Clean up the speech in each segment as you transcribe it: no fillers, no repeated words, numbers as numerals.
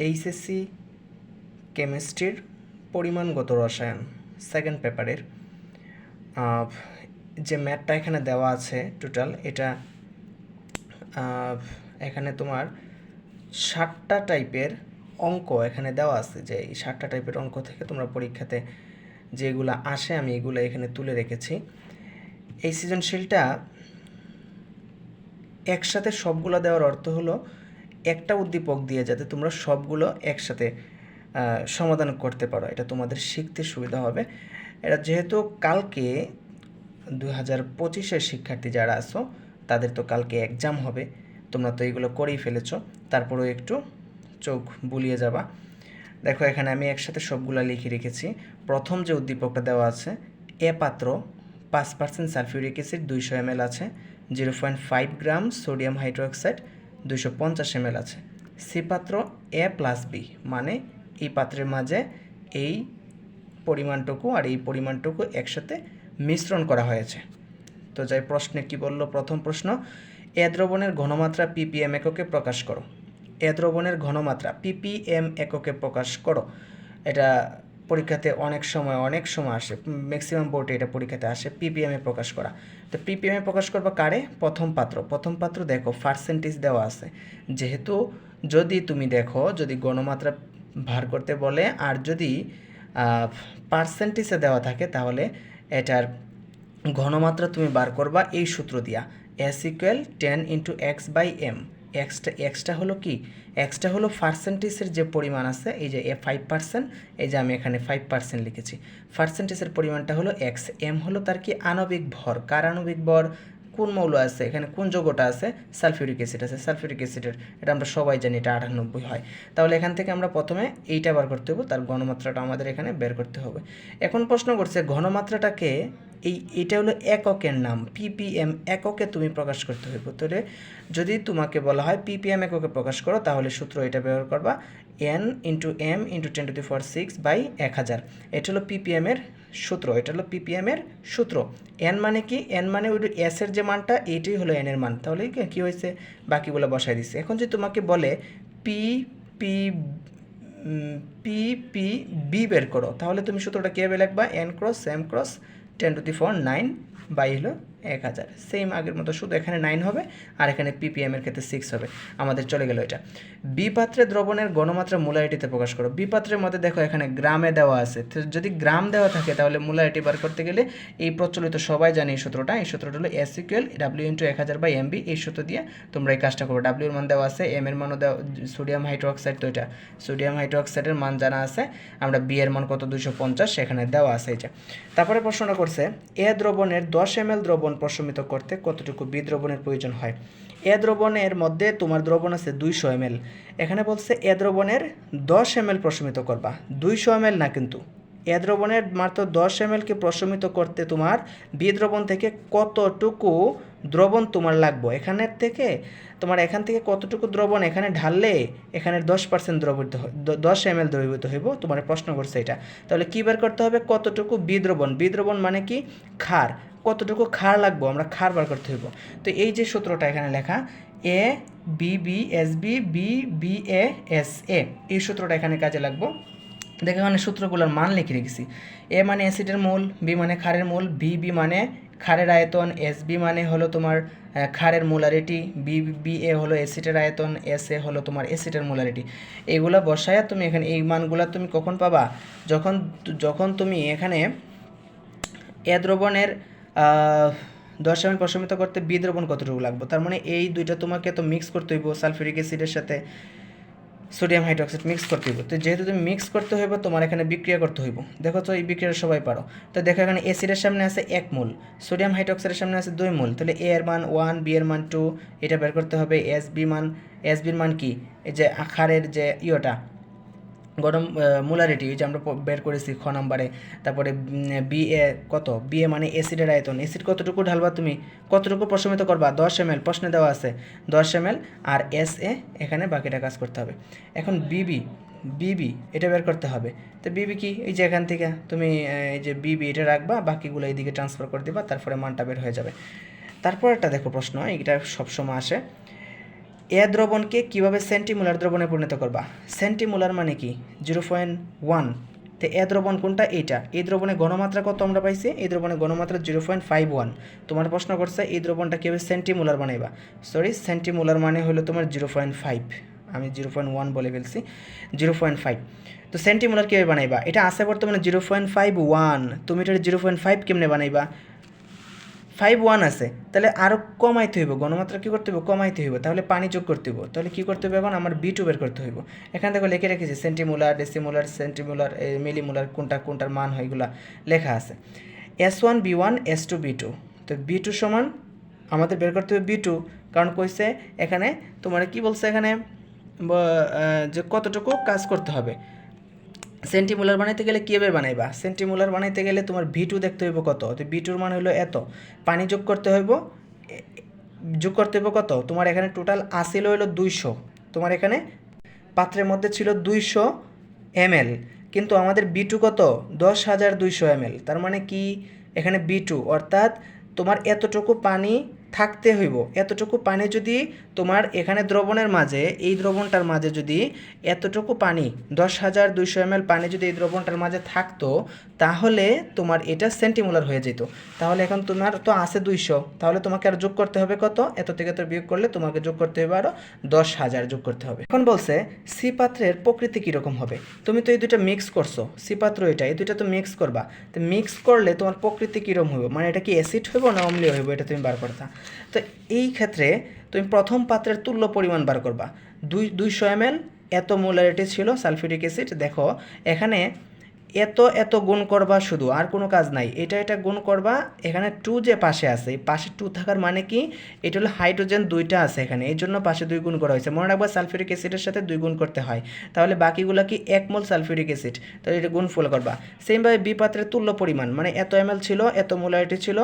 HSC কেমিস্ট্রির পরিমাণগত রসায়ন সেকেন্ড পেপারের যে ম্যাথটা এখানে দেওয়া আছে টোটাল এটা এখানে তোমার 7টা টাইপের অঙ্ক এখানে দেওয়া আছে, যে এই 7টা টাইপের অঙ্ক থেকে তোমরা পরীক্ষাতে যেগুলো আসে আমি এগুলো এখানে তুলে রেখেছি। এই সৃজনশীলটা একসাথে সবগুলো দেওয়ার অর্থ হলো একটা উদ্দীপক দিয়ে যাতে তোমরা সবগুলো একসাথে সমাধান করতে পারো, এটা তোমাদের শিখতে সুবিধা হবে। এটা যেহেতু কালকে 2025-এর শিক্ষার্থী যারা আছো তাদের তো কালকে এক্সাম হবে, তোমরা তো এইগুলো করেই ফেলেছো, তারপরেও একটু চোখ বুলিয়ে যাবা। দেখো এখানে আমি একসাথে সবগুলো লিখে রেখেছি। প্রথম যে উদ্দীপকটা দেওয়া আছে, এ পাত্র 5% সালফিউরিক অ্যাসিড 200 ml আছে, 0.5 গ্রাম সোডিয়াম হাইড্রোক্সাইড 250 ml আছে। সি পাত্র এ প্লাস বি, মানে এই পাত্রের মাঝে এই পরিমাণটুকু আর এই পরিমাণটুকু একসাথে মিশ্রণ করা হয়েছে। তো যাই প্রশ্নে কি বললো, প্রথম প্রশ্ন, এ দ্রবণের ঘনমাত্রা ppm এককে প্রকাশ করো। এ দ্রবণের ঘনমাত্রা ppm এককে প্রকাশ করো, এটা পরীক্ষাতে অনেক সময় আসে, ম্যাক্সিমাম বোর্ডে এটা পরীক্ষাতে আসে ppm এ প্রকাশ করা। তো ppm এ প্রকাশ করবা কারে, প্রথম পাত্র দেখো পার্সেন্টেজ দেওয়া আছে, যেহেতু যদি তুমি দেখো যদি ঘনমাত্রা ভার করতে বলে আর যদি পার্সেন্টেজে দেওয়া থাকে তাহলে এটার ঘনমাত্রা তুমি বার করবা এই সূত্র দিয়া, S = 10 × x/m। এক্সটা হলো কি, এক্সটা হলো পার্সেন্টেজের যে পরিমাণ আছে, এই যে 5%, এই যে আমি এখানে 5% লিখেছি, পার্সেন্টেজের পরিমাণটা হলো এক্স, এম হলো তার কি আণবিক ভর, কার আণবিক ভর, কোন মৌল আছে এখানে, কোন যৌগটা আছে, সালফিউরিক অ্যাসিড আছে, সালফিউরিক অ্যাসিডের এটা আমরা সবাই জানি এটা 98 হয়। তাহলে এখান থেকে আমরা প্রথমে এইটা বার করতে হবে, তার ঘনমাত্রাটা আমাদের এখানে বের করতে হবে। এখন প্রশ্ন করছে ঘনমাত্রাটাকে এটা হলো এককের নাম, ppm এককে তুমি প্রকাশ করতে হইব। তাহলে যদি তোমাকে বলা হয় ppm এককে প্রকাশ করো তাহলে সূত্র এটা ব্যবহার করবা, n × m × 10⁻⁶/1000। এটা হলো ppm এর সূত্র, n মানে কি, n মানে ওই s এর যে মানটা এইটাই হলো n এর মান, তাহলে কি হয়েছে বাকিগুলো বসাই দিচ্ছে। এখন যদি তোমাকে বলে ppb বের করো তাহলে তুমি সূত্রটা কীভাবে লিখবা, n × m × 10⁹ বাই হলো 1000, সেম আগের মতো, শুধু এখানে 9 হবে আর এখানে ppm এর ক্ষেত্রে 6 হবে, আমাদের চলে গেল এটা। বি পাত্রে দ্রবণের ঘনমাত্রা মোলারিটিতে প্রকাশ করো। বি পাত্রের মধ্যে দেখো এখানে গ্রামে দেওয়া আছে, তো যদি গ্রাম দেওয়া থাকে তাহলে মোলারিটি বার করতে গেলে এই প্রচলিত সবাই জানে এই সূত্রটা হলো S = W × 1000/mb, এই সূত্র দিয়ে তোমরা এই কাজটা করো। W এর মান দেওয়া আছে, m এর মানও দেওয়া, সোডিয়াম হাইড্রোক্সাইড, তো এটা সোডিয়াম হাইড্রোক্সাইডের মান জানা আছে, আমরা বি এর মান কত 250 সেখানে দেওয়া আছে এটা। তারপরে প্রশ্নটা করছে এ দ্রবণের 10 ml দ্রবণ প্রশমিত করতে কতটুকু বি দ্রবণের প্রয়োজন হয়। এ দ্রবণের মধ্যে তোমার দ্রবণ আছে 200 ml, এখানে বলছে এ দ্রবণের 10 ml প্রশমিত করবা, 200 ml না, কিন্তু এ দ্রবণের মাত্র 10 ml কে প্রশমিত করতে তোমার বি দ্রবণ থেকে কতটুকু দ্রবণ তোমার লাগবে, এখানের থেকে তোমার এখান থেকে কতটুকু দ্রবণ এখানে ঢাললে এখানে 10% দ্রবীভূত 10 ml দ্রবীভূত হইব, তোমার প্রশ্ন করছে এটা। তাহলে কী বের করতে হবে, কতটুকু বি দ্রবণ মানে কি ক্ষার, কতটুকু ক্ষার লাগবে আমরা ক্ষার বার করতে হইব। তো এই যে সূত্রটা এখানে লেখা A B B S B B B A S A, এই সূত্রটা এখানে কাজে লাগবে। দেখো এখানে সূত্রগুলোর মান লিখে রেখেছি, এ মানে অ্যাসিডের মোল, বি মানে ক্ষারের মোল, বি মানে ক্ষারের আয়তন, এস বি মানে হলো তোমার ক্ষারের মোলারিটি, বি এ হলো অ্যাসিডের আয়তন, এস এ হলো তোমার অ্যাসিডের মোলারিটি। এইগুলো বসায়া তুমি এখানে এই মানগুলো তুমি কখন পাবা, যখন তুমি এখানে এ দ্রবণের 10 ml প্রশমিত করতে বি দ্রবণ কতটুকু লাগবে, তার মানে এই দুইটা তোমাকে তো মিক্স করতে হইব, সালফিউরিক অ্যাসিডের সাথে সোডিয়াম হাইড্রোক্সাইড মিক্স করতে হইব। তো যেহেতু তুমি মিক্স করতে হইব তোমার এখানে বিক্রিয়া করতে হইব, দেখো তো এই বিক্রিয়া সবাই পারো। তো দেখো এখানে অ্যাসিডের সামনে আছে 1 মোল, সোডিয়াম হাইড্রোক্সাইডের সামনে আছে 2 মোল, তাহলে এ এর মান 1, বি এর মান 2, এটা বের করতে হবে। এস বির মান কি, এই যে আখারের যে ইয়োটা গরম মোলারিটি, ওই যে আমরা বের করেছি খ নাম্বারে। তারপরে বি এ কত, বি এ মানে অ্যাসিডের আয়তন, অ্যাসিড কতটুকু ঢালবা তুমি, কতটুকু প্রশমিত করবা, 10 ml, প্রশ্নে দেওয়া আছে 10 ml, আর এস এ এখানে বাকিটা কাজ করতে হবে। এখন বিবি এটা বের করতে হবে। তো বিবি কি, এই যে এখান থেকে তুমি এই যে বিবি এটা রাখবা, বাকিগুলো এইদিকে ট্রান্সফার করে দিবা, তারপরে মানটা বের হয়ে যাবে। তারপর একটা দেখো প্রশ্ন, এইটা সবসময় আসে, এ দ্রবণকে কীভাবে সেন্টিমোলার দ্রবণে পরিণত করবা? সেন্টিমোলার মানে কি 0.1, তো এ দ্রবণ কোনটা? এইটা। এই দ্রবণে ঘনমাত্রা কত আমরা পাইছি? এই দ্রবণে ঘনমাত্রা 0.51। তোমার প্রশ্ন করছে এই দ্রবণটা কীভাবে সেন্টিমোলার বানাইবা। সরি, সেন্টিমোলার মানে হলো তোমার 0.5, আমি 0.1 বলে ফেলছি, 0.5। তো সেন্টিমোলার কীভাবে বানাইবা? এটা আছে বর্তমানে 0.51, তুমি এটা 0.5 কেমনে বানাইবা? 5.1 আছে, তাহলে আরও কমাইতে হইব, ঘনমাত্রা কী করতে হইব? কমাইতে হইব, তাহলে পানি যোগ করতে হইব। তাহলে কী করতে হবে? এখন আমার B2 বের করতে হইব। এখান থেকে লিখে রেখেছি সেন্টিমোলার, ডেসিমোলার, সেন্টিমোলার, মিলিমোলার, কোনটার মান হয় এগুলো লেখা আছে। S1 B1 S2 B2, তো B2 সমান আমাদের বের করতে হবে B2, কারণ কইছে এখানে তোমার কি বলছে এখানে যে কতটুকু কাজ করতে হবে। সেন্টিমোলার বানাইতে গেলে কীভাবে বানাইবা? সেন্টিমোলার বানাইতে গেলে তোমার V2 দেখতে হইব কত, তো B2 মান হলো এত, পানি যোগ করতে হইব, কত? তোমার এখানে টোটাল আসিল হইলো 200, তোমার এখানে পাত্রের মধ্যে ছিল 200 ml, কিন্তু আমাদের B2 কত? 10,200 ml, তার মানে কি এখানে B2 অর্থাৎ তোমার এতটুকু পানি থাকতে হইব। এতটুকু পানি যদি তোমার এখানে দ্রবণের মাঝে, এই দ্রবণটার মাঝে যদি এতটুকু পানি 10,200 ml পানি যদি এই দ্রবণটার মাঝে থাকতো, তাহলে তোমার এটা সেন্টিমোলার হয়ে যেত। তাহলে এখন তোমার তো আছে 200, তাহলে তোমাকে আর যোগ করতে হবে কত? এত থেকে তো বিয়োগ করলে তোমাকে যোগ করতে হবে আরও 10,000 যোগ করতে হবে। এখন বলছে সি পাত্রের প্রকৃতি কীরকম হবে? তুমি তো এই দুইটা মিক্স করছো, সি পাত্র এটা, এই দুইটা তো মিক্স করবা, তো মিক্স করলে তোমার প্রকৃতি কীরকম হবে? মানে এটা কি অ্যাসিড হইব না অম্লীয় হইব, এটা তুমি বার করতা। তো এই ক্ষেত্রে তুমি প্রথম পাত্রের তুল্য পরিমাণ বার করবা। 200 ml এত মোলারিটি ছিল সালফিউরিক অ্যাসিড। দেখো এখানে এত গুণ করবা, শুধু আর কোনো কাজ নাই, এটা গুণ করবা। এখানে 2 যে পাশে আছে, পাশে 2 থাকার মানে কি, এটা হলো হাইড্রোজেন 2টা আছে এখানে, এই জন্য পাশে 2 গুণ করা হয়েছে। মনে রাখবা সালফিউরিক অ্যাসিডের সাথে 2 গুণ করতে হয়, তাহলে বাকিগুলো কি 1 মোল সালফিউরিক অ্যাসিড, তাহলে এটা গুণ ফুল করবা। সেমভাবে বি পাত্রের তুল্য পরিমাণ, মানে এত ml ছিল, এত মোলারিটি ছিল,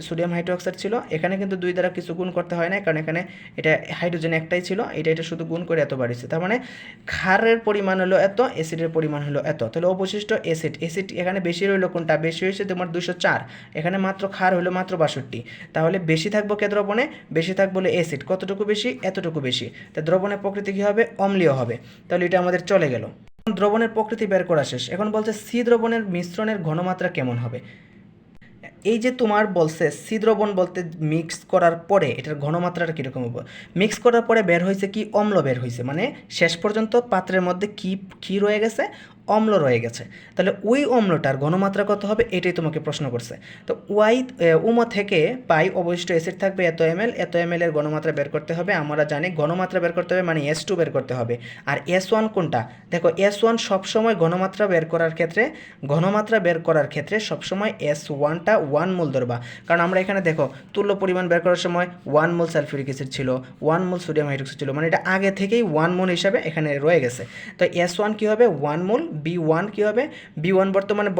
সোডিয়াম হাইড্রোক্সাইড ছিল, এখানে কিন্তু 2 দ্বারা কিছু গুণ করতে হয় না, কারণ এখানে এটা হাইড্রোজেন একটাই ছিল, এটা শুধু গুণ করে এত বাড়িয়েছে। তার মানে ক্ষারের পরিমাণ হলো এত, অ্যাসিডের পরিমাণ হলো এত, তাহলে অবশিষ্ট অ্যাসিড এখানে বেশি রইল কোনটা? বেশি হয়েছে তোমার 204, এখানে মাত্র ক্ষার হলো মাত্র 62, তাহলে বেশি থাকবো কে দ্রবণে? বেশি থাকবো হলো অ্যাসিড। কতটুকু বেশি? এতটুকু বেশি, তা দ্রবণের প্রকৃতি কী হবে? অম্লীয় হবে। তাহলে এটা আমাদের চলে গেল। দ্রবণের প্রকৃতি বের করা শেষ। এখন বলছে সি দ্রবণের মিশ্রণের ঘনমাত্রা কেমন হবে। এই যে তোমার বলছে সি দ্রবণ বলতে মিক্স করার পরে এটার ঘনমাত্রাটা কীরকম হবে? মিক্স করার পরে বের হয়েছে কি? অম্ল বের হয়েছে, মানে শেষ পর্যন্ত পাত্রের মধ্যে কি রয়ে গেছে? অম্ল রয়ে গেছে। তাহলে ওই অম্লটার ঘনমাত্রা কত হবে, এটাই তোমাকে প্রশ্ন করছে। তো উমো থেকে পাই অবশিষ্ট অ্যাসিড থাকবে এত ml এর ঘনমাত্রা বের করতে হবে। আমরা জানি ঘনমাত্রা বের করতে হবে মানে S2 বের করতে হবে। আর S1 কোনটা? দেখো S1 সবসময় ঘনমাত্রা বের করার ক্ষেত্রে সবসময় S1টা 1 মোল ধরবা, কারণ আমরা এখানে দেখো তুল্য পরিমাণ বের করার সময় 1 মোল সালফিউরিক অ্যাসিড ছিল, 1 মোল সোডিয়াম হাইড্রোক্সাইড ছিল, মানে এটা আগে থেকেই 1 মোল হিসাবে এখানে রয়ে গেছে। তো S1 কী হবে? 1 মোল। B1 কী হবে? B1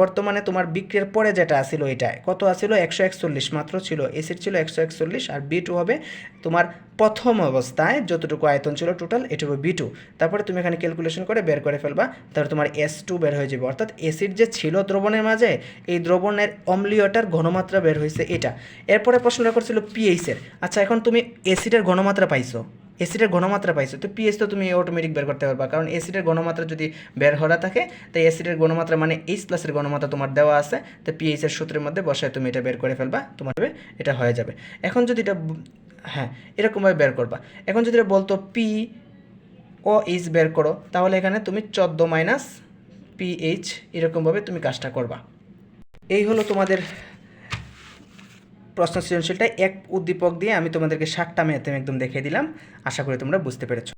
বর্তমানে তোমার বিক্রিয়ার পরে যেটা আসিল, এটা কত আসিল? 141 মাত্র ছিল, অ্যাসিড ছিল 141। আর B2 হবে তোমার প্রথম অবস্থায় যতটুকু আয়তন ছিল টোটাল, এটা হবে B2। তারপরে তুমি এখানে ক্যালকুলেশন করে বের করে ফেলবা, তারপরে তোমার S2 বের হয়ে যাবে। অর্থাৎ অ্যাসিড যে ছিল দ্রবণের মাঝে, এই দ্রবণের অম্লীয়টার ঘনমাত্রা বের হয়েছে এটা। এরপরে প্রশ্নটা করছিল পিএইচের। আচ্ছা, এখন তুমি অ্যাসিডের ঘনমাত্রা পাইছো, তো পিএইচ তো তুমি অটোমেটিক বের করতে পারবা, কারণ অ্যাসিডের ঘনমাত্রা যদি বের হওয়া থাকে, তো অ্যাসিডের ঘনমাত্রা মানে H+ ঘনমাত্রা তোমার দেওয়া আছে, তো পিএইচের সূত্রের মধ্যে বসায় তুমি এটা বের করে ফেলবা, তোমার এটা হয়ে যাবে। এখন যদি এটা এরকমভাবে বের করবা। এখন যদি এটা বলতো POH বের করো, তাহলে এখানে তুমি 14 - pH এরকমভাবে তুমি কাজটা করবা। এই হলো তোমাদের প্রশ্ন সৃজনশীলটা। এক উদ্দীপক দিয়ে আমি তোমাদেরকে 7টা ম্যাথ একদম দেখিয়ে দিলাম। আশা করি তোমরা বুঝতে পেরেছো।